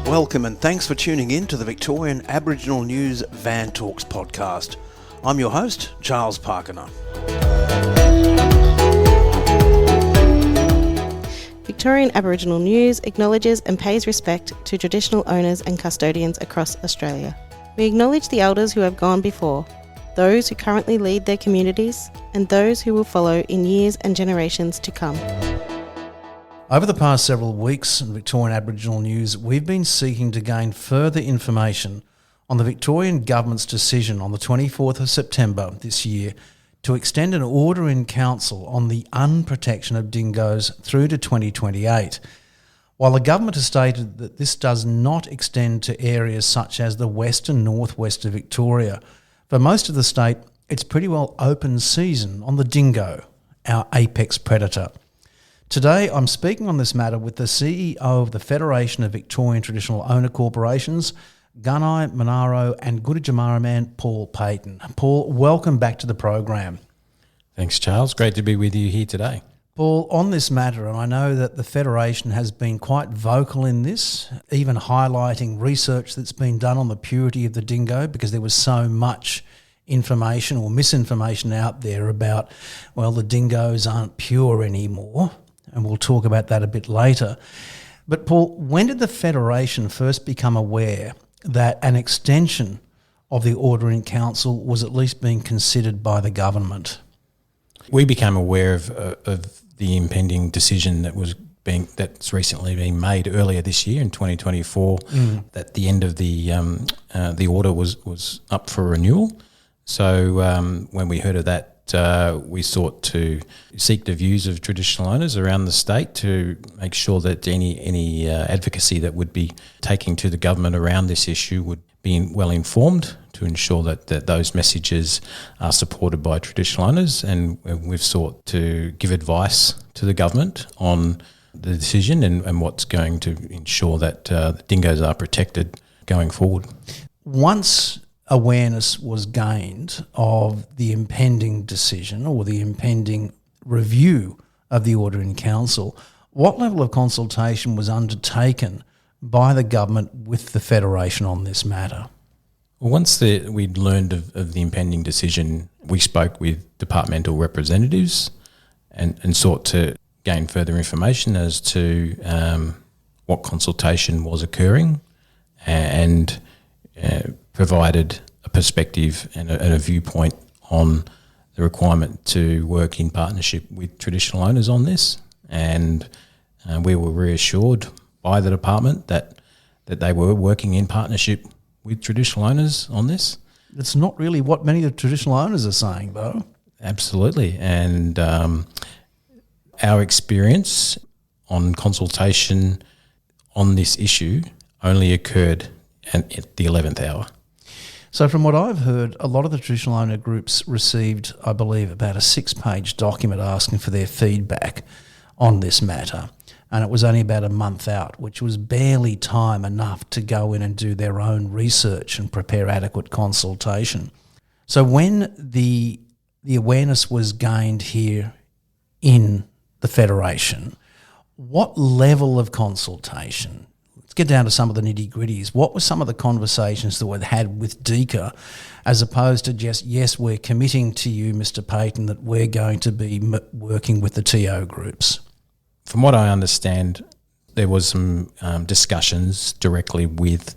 Welcome and thanks for tuning in to the Victorian Aboriginal News Van Talks podcast. I'm your host, Charles Pakana. Victorian Aboriginal News acknowledges and pays respect to traditional owners and custodians across Australia. We acknowledge the elders who have gone before, those who currently lead their communities, and those who will follow in years and generations to come. Over the past several weeks in Victorian Aboriginal News, we've been seeking to gain further information on the Victorian Government's decision on the 24th of September this year to extend an order in council on the unprotection of dingoes through to 2028. While the government has stated that this does not extend to areas such as the west and northwest of Victoria, for most of the state, it's pretty well open season on the dingo, our apex predator. Today, I'm speaking on this matter with the CEO of the Federation of Victorian Traditional Owner Corporations, Gunai, Monaro and Gunditjmara man Paul Paton. Paul, welcome back to the program. Thanks, Charles. Great to be with you here today. Paul, on this matter, and I know that the Federation has been quite vocal in this, even highlighting research that's been done on the purity of the dingo, because there was so much information or misinformation out there about, well, the dingoes aren't pure anymore. And we'll talk about that a bit later. But Paul, when did the Federation first become aware that an extension of the order in council was at least being considered by the government? We became aware of the impending decision that's recently been made earlier this year in 2024, that the end of the order was up for renewal. So when we heard of that, we sought to seek the views of traditional owners around the state to make sure that any advocacy that would be taking to the government around this issue would be well informed, to ensure that those messages are supported by traditional owners. And we've sought to give advice to the government on the decision and what's going to ensure that the dingoes are protected going forward. Once awareness was gained of the impending decision or the impending review of the order in council, what level of consultation was undertaken by the government with the Federation on this matter? Well, once we'd learned of the impending decision, we spoke with departmental representatives and sought to gain further information as to what consultation was occurring and provided a perspective and a viewpoint on the requirement to work in partnership with traditional owners on this. And we were reassured by the department that they were working in partnership with traditional owners on this. It's not really what many of the traditional owners are saying, though. Absolutely. And our experience on consultation on this issue only occurred at the 11th hour. So from what I've heard, a lot of the traditional owner groups received, I believe, about a 6-page document asking for their feedback on this matter. And it was only about a month out, which was barely time enough to go in and do their own research and prepare adequate consultation. So when the awareness was gained here in the Federation, what level of consultation? Let's get down to some of the nitty-gritties. What were some of the conversations that were had with DECA, as opposed to just, yes, we're committing to you, Mr. Paton, that we're going to be working with the TO groups? From what I understand, there was some discussions directly with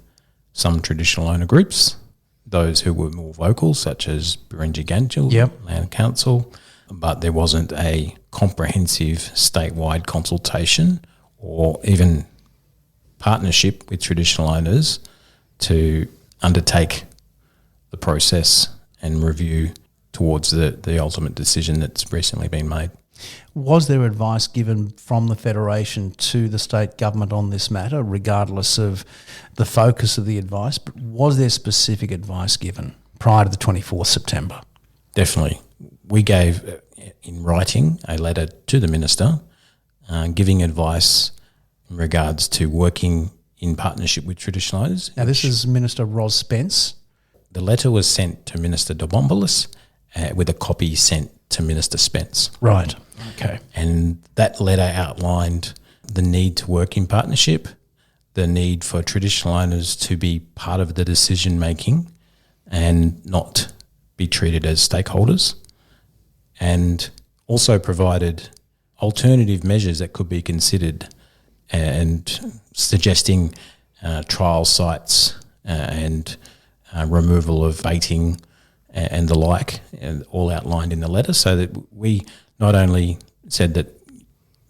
some traditional owner groups, those who were more vocal, such as Barinja Ganjil, Land Council, but there wasn't a comprehensive statewide consultation or even partnership with traditional owners to undertake the process and review towards the ultimate decision that's recently been made. Was there advice given from the Federation to the state government on this matter, regardless of the focus of the advice? But was there specific advice given prior to the 24th September? Definitely. We gave in writing a letter to the Minister giving advice in regards to working in partnership with traditional owners. Now, this is Minister Ros Spence. The letter was sent to Minister Dobombolis with a copy sent to Minister Spence. Right. Okay. And that letter outlined the need to work in partnership, the need for traditional owners to be part of the decision making and not be treated as stakeholders, and also provided alternative measures that could be considered and suggesting trial sites and removal of baiting and the like, and all outlined in the letter, so that we not only said that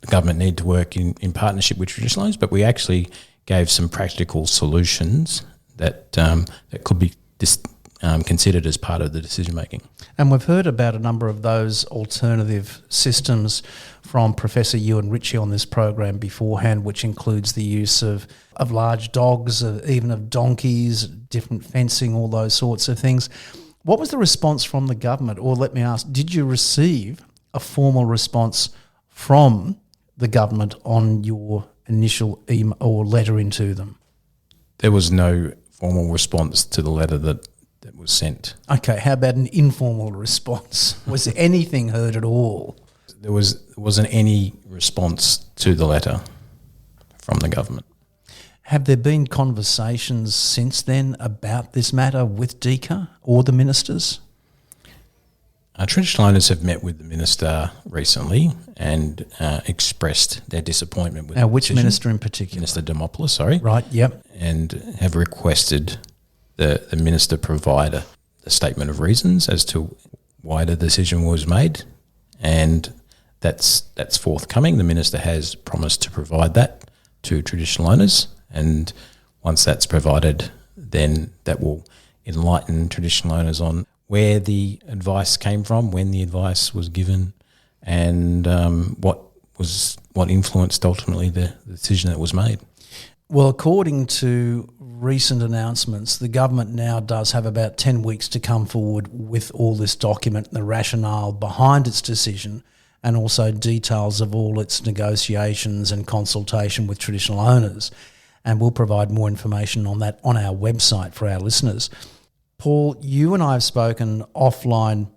the government need to work in partnership with traditional owners, but we actually gave some practical solutions that that could be considered as part of the decision making. And we've heard about a number of those alternative systems from Professor Ewan Ritchie on this program beforehand, which includes the use of large dogs, even of donkeys, different fencing, all those sorts of things. What was the response from the government? Or let me ask, did you receive a formal response from the government on your initial email or letter into them? There was no formal response to the letter that was sent. Okay, how about an informal response? Was there anything heard at all? There wasn't any response to the letter from the government. Have there been conversations since then about this matter with DECA or the ministers? Traditional owners have met with the minister recently and expressed their disappointment with which decision. minister in particular? Minister Demopoulos, sorry. Right, yep. And have requested the minister provide a statement of reasons as to why the decision was made, and that's forthcoming. The minister has promised to provide that to traditional owners, and once that's provided, then that will enlighten traditional owners on where the advice came from, when the advice was given, and what influenced ultimately the decision that was made. Well, according to recent announcements, the government now does have about 10 weeks to come forward with all this document, the rationale behind its decision, and also details of all its negotiations and consultation with traditional owners. And we'll provide more information on that on our website for our listeners. Paul, you and I have spoken offline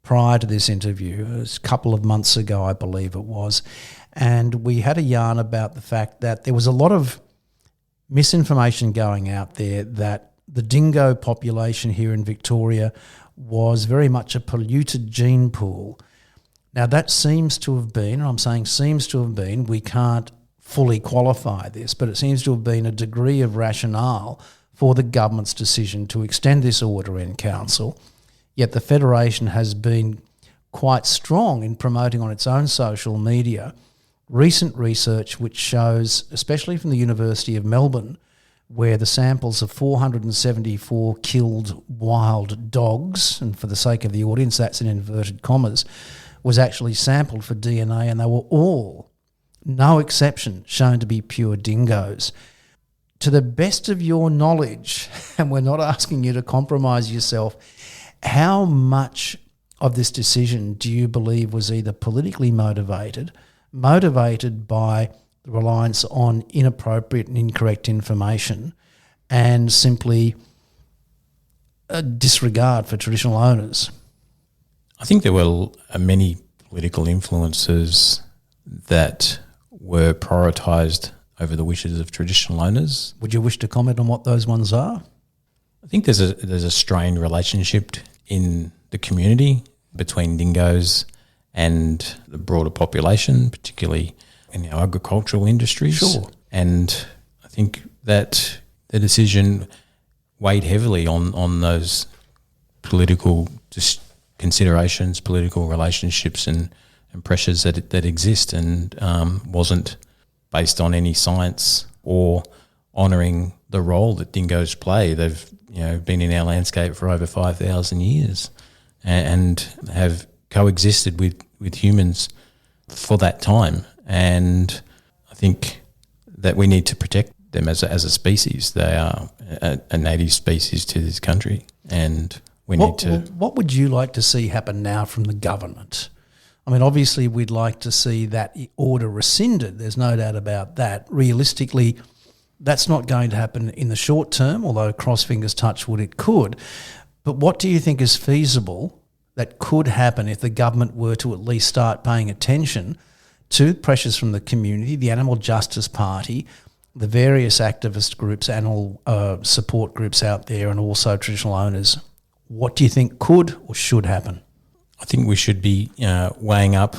prior to this interview. It was a couple of months ago, I believe it was, and we had a yarn about the fact that there was a lot of misinformation going out there that the dingo population here in Victoria was very much a polluted gene pool. Now that seems to have been, and I'm saying seems to have been, we can't fully qualify this, but it seems to have been a degree of rationale for the government's decision to extend this order in council, yet the Federation has been quite strong in promoting on its own social media recent research which shows, especially from the University of Melbourne, where the samples of 474 killed wild dogs, and for the sake of the audience, that's in inverted commas, was actually sampled for DNA, and they were all, no exception, shown to be pure dingoes. To the best of your knowledge, and we're not asking you to compromise yourself, how much of this decision do you believe was either politically motivated by the reliance on inappropriate and incorrect information, and simply a disregard for traditional owners? I think there were many political influences that were prioritised over the wishes of traditional owners. Would you wish to comment on what those ones are? I think there's a strained relationship in the community between dingoes and the broader population, particularly in our agricultural industries. Sure. And I think that the decision weighed heavily on those political considerations, political relationships and pressures that exist, and wasn't based on any science or honouring the role that dingoes play. They've been in our landscape for over 5,000 years and have coexisted with humans for that time, and I think that we need to protect them as a species. They are a native species to this country, and we need to... What would you like to see happen now from the government? I mean, obviously we'd like to see that order rescinded, there's no doubt about that. Realistically, that's not going to happen in the short term, although cross fingers touch wood it could. But what do you think is feasible that could happen if the government were to at least start paying attention to pressures from the community, the Animal Justice Party, the various activist groups, animal support groups out there, and also traditional owners? What do you think could or should happen? I think we should be weighing up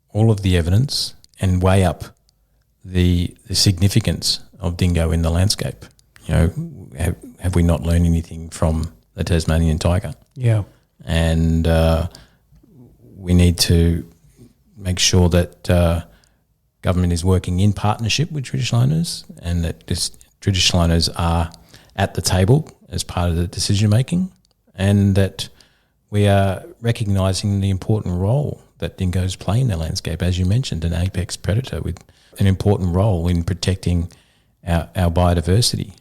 all of the evidence and weigh up the significance of dingo in the landscape. You know, have we not learned anything from the Tasmanian tiger? Yeah. And we need to make sure that government is working in partnership with traditional owners, and that traditional owners are at the table as part of the decision making, and that we are recognising the important role that dingoes play in the landscape, as you mentioned, an apex predator with an important role in protecting our biodiversity.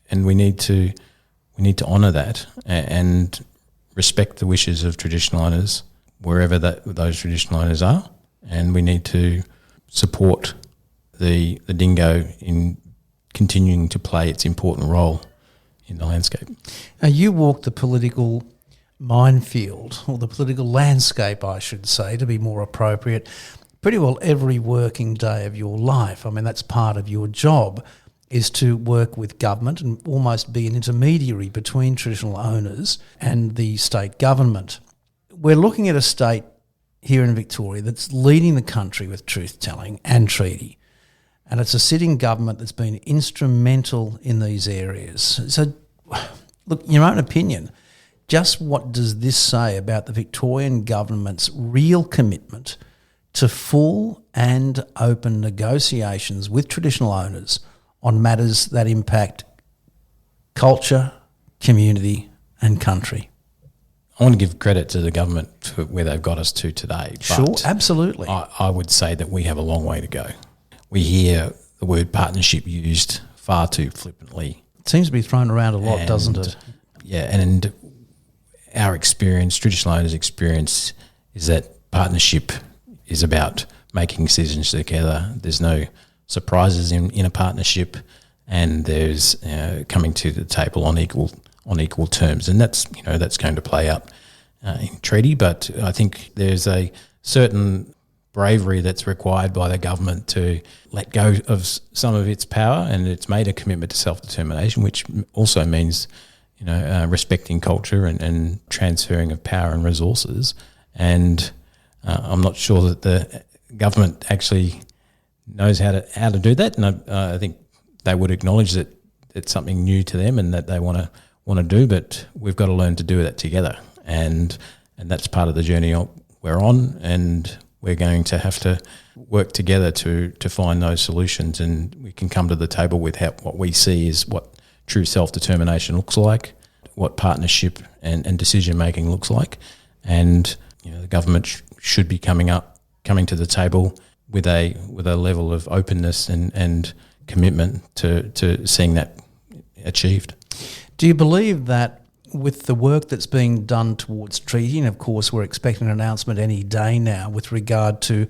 And we need to honour that and respect the wishes of traditional owners wherever those traditional owners are, and we need to support the dingo in continuing to play its important role in the landscape. Now, you walk the political minefield, or the political landscape, I should say, to be more appropriate, pretty well every working day of your life. I mean, that's part of your job, is to work with government and almost be an intermediary between traditional owners and the state government. We're looking at a state here in Victoria that's leading the country with truth-telling and treaty, and it's a sitting government that's been instrumental in these areas. So, look, your own opinion, just what does this say about the Victorian government's real commitment to full and open negotiations with traditional owners on matters that impact culture, community and country? I want to give credit to the government for where they've got us to today. Sure, but absolutely. I would say that we have a long way to go. We hear the word partnership used far too flippantly. It seems to be thrown around a lot, doesn't it? Yeah, and our experience, traditional owners' experience, is that partnership is about making decisions together. There's no surprises in a partnership, and there's coming to the table on equal terms, and that's going to play out in treaty. But I think there's a certain bravery that's required by the government to let go of some of its power, and it's made a commitment to self-determination, which also means respecting culture and transferring of power and resources. And I'm not sure that the government actually knows how to do that, and I think they would acknowledge that it's something new to them and that they want to do, but we've got to learn to do that together, and that's part of the journey we're on, and we're going to have to work together to find those solutions, and we can come to the table with what we see is what true self-determination looks like, what partnership and decision-making looks like, and the government should be coming to the table with a level of openness and commitment to seeing that achieved. Do you believe that with the work that's being done towards treaty, and of course we're expecting an announcement any day now with regard to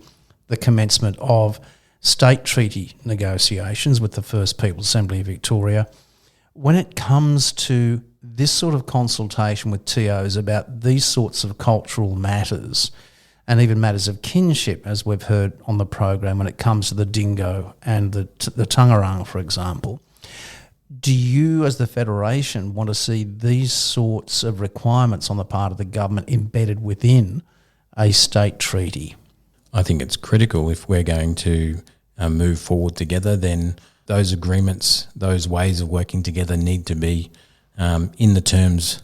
the commencement of state treaty negotiations with the First Peoples Assembly of Victoria, when it comes to this sort of consultation with TOs about these sorts of cultural matters and even matters of kinship, as we've heard on the program when it comes to the dingo and the tangarang, for example, do you as the Federation want to see these sorts of requirements on the part of the government embedded within a state treaty? I think it's critical if we're going to move forward together, then those agreements, those ways of working together need to be in the terms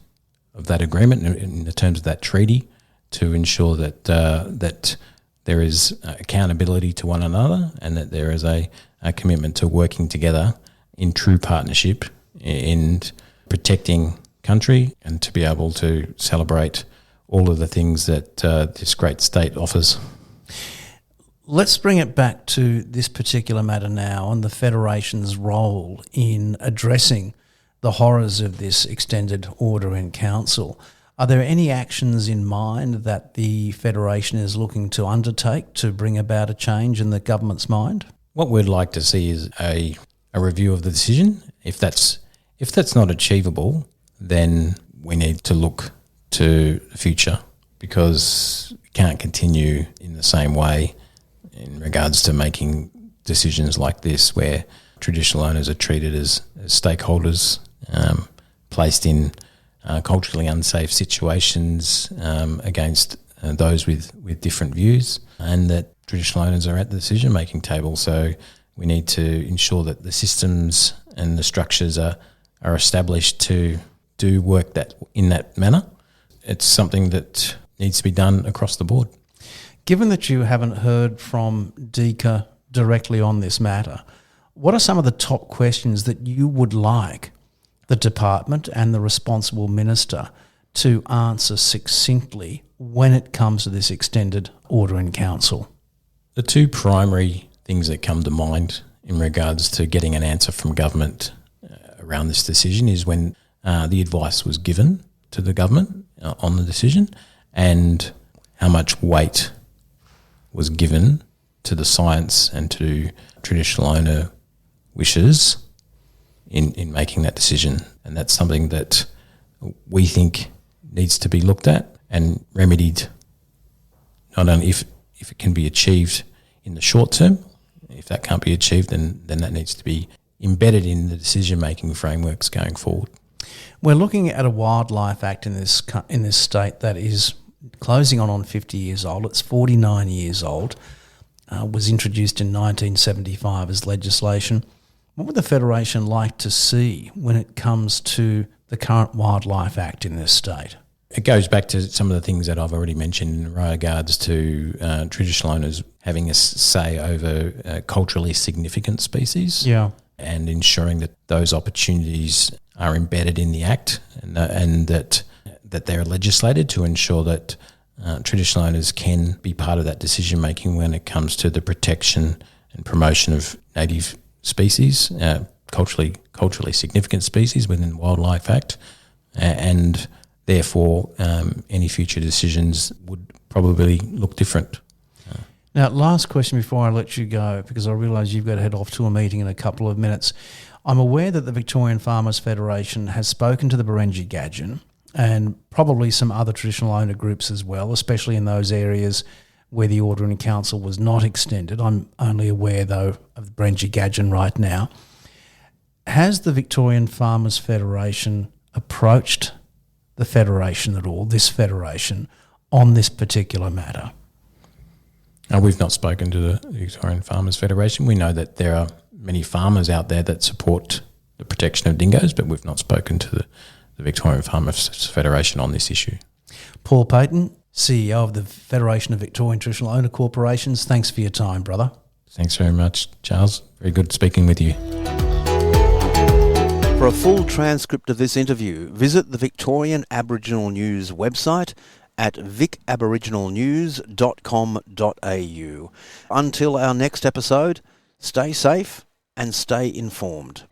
of that agreement, in the terms of that treaty, to ensure that that there is accountability to one another, and that there is a commitment to working together in true partnership in protecting country, and to be able to celebrate all of the things that this great state offers. Let's bring it back to this particular matter now and the Federation's role in addressing the horrors of this extended order in council. Are there any actions in mind that the Federation is looking to undertake to bring about a change in the government's mind? What we'd like to see is a review of the decision. If that's not achievable, then we need to look to the future because we can't continue in the same way in regards to making decisions like this, where traditional owners are treated as stakeholders, placed in culturally unsafe situations against those with different views, and that traditional owners are at the decision-making table. So we need to ensure that the systems and the structures are established to do work that in that manner. It's something that needs to be done across the board. Given that you haven't heard from DECA directly on this matter, what are some of the top questions that you would like the department and the responsible minister to answer succinctly when it comes to this extended order in council? The two primary things that come to mind in regards to getting an answer from government around this decision is when the advice was given to the government on the decision, and how much weight was given to the science and to traditional owner wishes in making that decision. And that's something that we think needs to be looked at and remedied, not only if it can be achieved in the short term. If that can't be achieved, then that needs to be embedded in the decision-making frameworks going forward. We're looking at a Wildlife Act in this state that is closing on 50 years old. It's 49 years old. Was introduced in 1975 as legislation. What would the Federation like to see when it comes to the current Wildlife Act in this state? It goes back to some of the things that I've already mentioned in regards to traditional owners having a say over culturally significant species. Yeah. And ensuring that those opportunities are embedded in the Act, and that they're legislated to ensure that traditional owners can be part of that decision making when it comes to the protection and promotion of native species, culturally significant species within the Wildlife Act, and therefore any future decisions would probably look different. Now, last question before I let you go, because I realise you've got to head off to a meeting in a couple of minutes. I'm aware that the Victorian Farmers Federation has spoken to the Barangi Gadjin and probably some other traditional owner groups as well, especially in those areas where the order in council was not extended. I'm only aware, though, of the Barangi Gadjin right now. Has the Victorian Farmers Federation approached the Federation at all, this Federation, on this particular matter? We've not spoken to the Victorian Farmers Federation. We know that there are many farmers out there that support the protection of dingoes, but we've not spoken to the Victorian Farmers Federation on this issue. Paul Paton, CEO of the Federation of Victorian Traditional Owner Corporations, thanks for your time, brother. Thanks very much, Charles. Very good speaking with you. For a full transcript of this interview, visit the Victorian Aboriginal News website at vicaboriginalnews.com.au. Until our next episode, stay safe and stay informed.